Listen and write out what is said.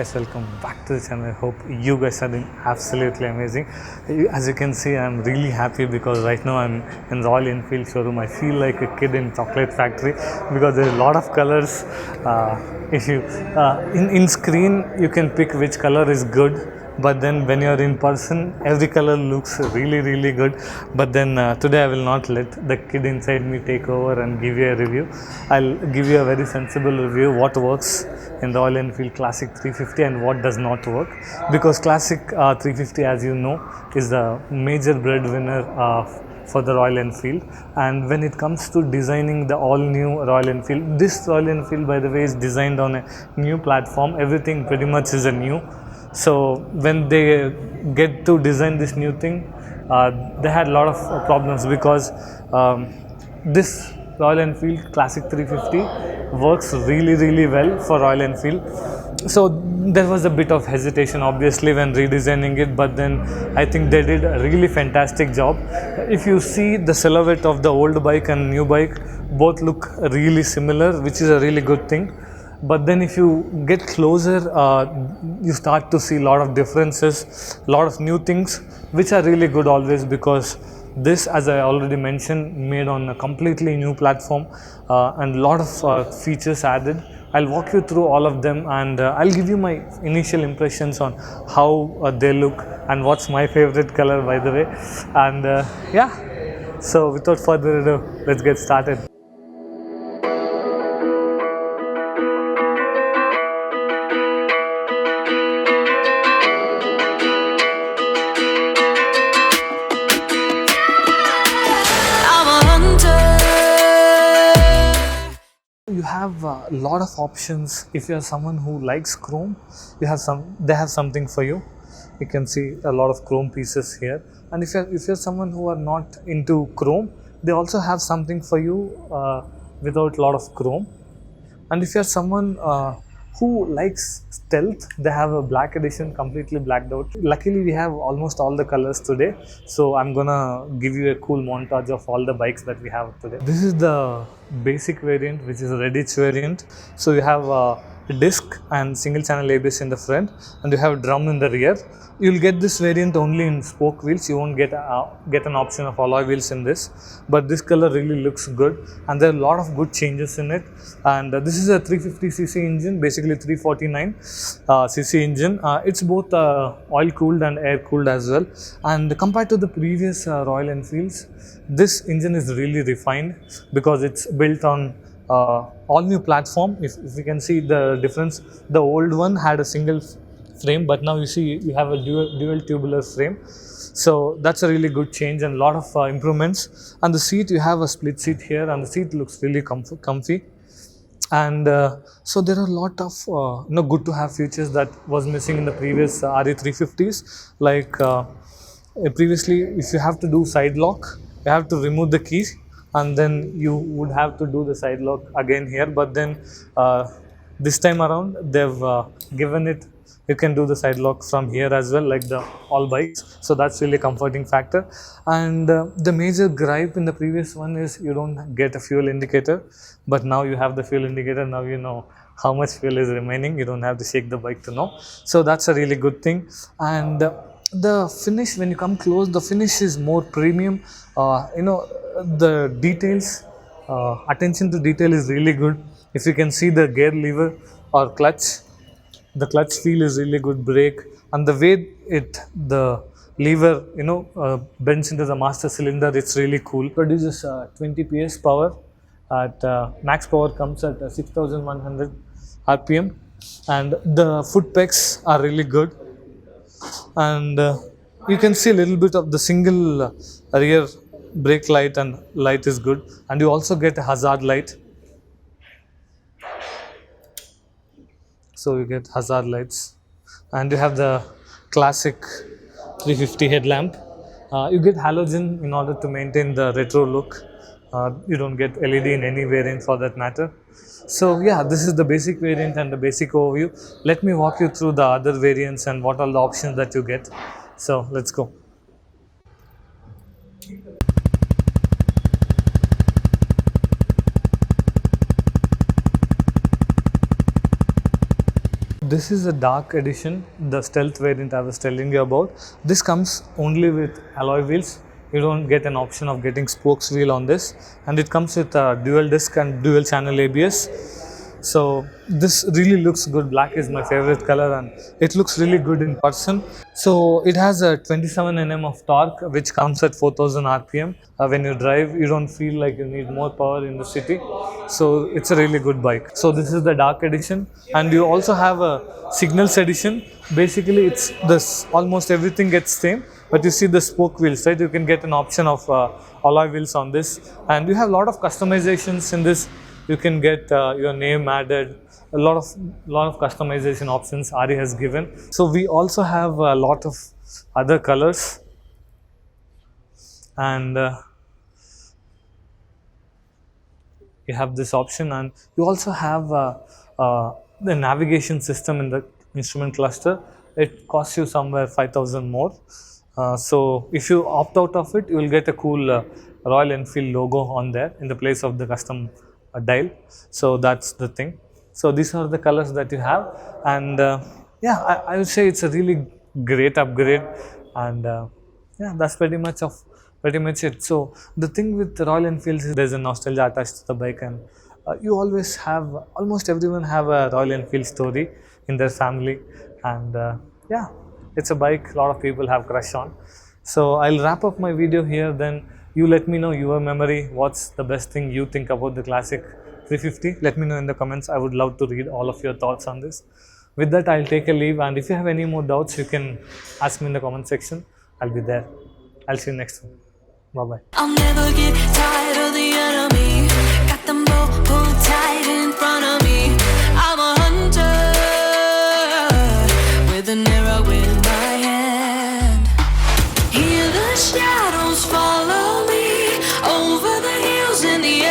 guys, welcome back to the channel. I hope you guys are doing absolutely amazing. As you can see, I'm really happy because right now I'm in Royal Enfield showroom. I feel like a kid in chocolate factory because there's a lot of colors. If you in screen you can pick which color is good, but then when you're in person every color looks really good. But then today I will not let the kid inside me take over and give you a review. I'll give you a very sensible review what works in the Royal Enfield Classic 350 and what does not work, because Classic 350, as you know, is the major breadwinner for the Royal Enfield. And when it comes to designing the all new Royal Enfield, this Royal Enfield, by the way, is designed on a new platform. Everything pretty much is a new. So when they get to design this new thing, they had a lot of problems because this Royal Enfield Classic 350 works really well for Royal Enfield. So there was a bit of hesitation obviously when redesigning it, but then I think they did a really fantastic job. If you see the silhouette of the old bike and new bike, both look really similar, which is a really good thing. But then if you get closer, you start to see a lot of differences, a lot of new things, which are really good always, because this, as I already mentioned, made on a completely new platform and a lot of features added. I'll walk you through all of them, and I'll give you my initial impressions on how they look and what's my favorite color, by the way. And yeah, so without further ado, let's get started. You have a lot of options. If you are someone who likes chrome, they have something for you. You can see a lot of chrome pieces here. And if you're someone who are not into chrome, they also have something for you without a lot of chrome. And if you're someone who likes stealth, they have a black edition, completely blacked out. Luckily we have almost all the colors today, so I'm gonna give you a cool montage of all the bikes that we have today. This is the basic variant, which is a Redditch variant. So you have a disc and single channel ABS in the front, and you have drum in the rear. You'll get this variant only in spoke wheels. You won't get an option of alloy wheels in this, but this color really looks good, and there are a lot of good changes in it. And this is a 350cc engine, basically 349cc engine. It's both oil cooled and air cooled as well, and compared to the previous Royal Enfields, this engine is really refined because it's built on all new platform. If you can see the difference, the old one had a single frame, but now you see you have a dual tubular frame. So that's a really good change and a lot of improvements. And the seat, you have a split seat here, and the seat looks really comfy. And so there are a lot of good to have features that was missing in the previous RE350s. Like previously, if you have to do side lock, you have to remove the keys, and then you would have to do the side lock again here. But then this time around they've given it, you can do the side lock from here as well, like the all bikes. So that's really comforting factor. And the major gripe in the previous one is you don't get a fuel indicator, but now you have the fuel indicator. Now you know how much fuel is remaining. You don't have to shake the bike to know. So that's a really good thing. And the finish, when you come close, the finish is more premium. The details, attention to detail is really good. If you can see the gear lever or clutch, the clutch feel is really good. Brake, and the way the lever bends into the master cylinder, it's really cool. Produces 20 PS power at max power comes at 6100 rpm, and the foot pegs are really good. And you can see a little bit of the single rear brake light, and light is good. And you also get a hazard light. So you get hazard lights, and you have the classic 350 headlamp. You get halogen in order to maintain the retro look. You don't get LED in any variant for that matter. So yeah, this is the basic variant and the basic overview. Let me walk you through the other variants and what are the options that you get. So let's go. This is the dark edition, the stealth variant I was telling you about. This comes only with alloy wheels. You don't get an option of getting spokes wheel on this, and it comes with a dual disc and dual channel ABS. So this really looks good. Black is my favorite color and it looks really good in person. So it has a 27 Nm of torque which comes at 4000 RPM. When you drive, you don't feel like you need more power in the city. So it's a really good bike. So this is the dark edition, and you also have a signals edition. Basically it's this, almost everything gets same, but you see the spoke wheels, right? You can get an option of alloy wheels on this, and you have a lot of customizations in this. You can get your name added, a lot of customization options RE has given. So we also have a lot of other colors, and you have this option, and you also have the navigation system in the instrument cluster. It costs you somewhere 5,000 more. So if you opt out of it, you will get a cool Royal Enfield logo on there in the place of the custom dial. So that's the thing. So these are the colors that you have, and yeah, I would say it's a really great upgrade, and yeah, that's pretty much it. So the thing with Royal Enfield is there's a nostalgia attached to the bike, and you always have, almost everyone have a Royal Enfield story in their family, and yeah, it's a bike a lot of people have crush on. So I'll wrap up my video here. Then you let me know your memory. What's the best thing you think about the classic 350? Let me know in the comments. I would love to read all of your thoughts on this. With that, I'll take a leave, and if you have any more doubts, you can ask me in the comment section. I'll be there. I'll see you next time. Bye bye. I'll never get tired of the enemy. Got them both pulled tight in front of me. I'm a hunter with an arrow in my hand. Hear the shadows follow me over the hills and the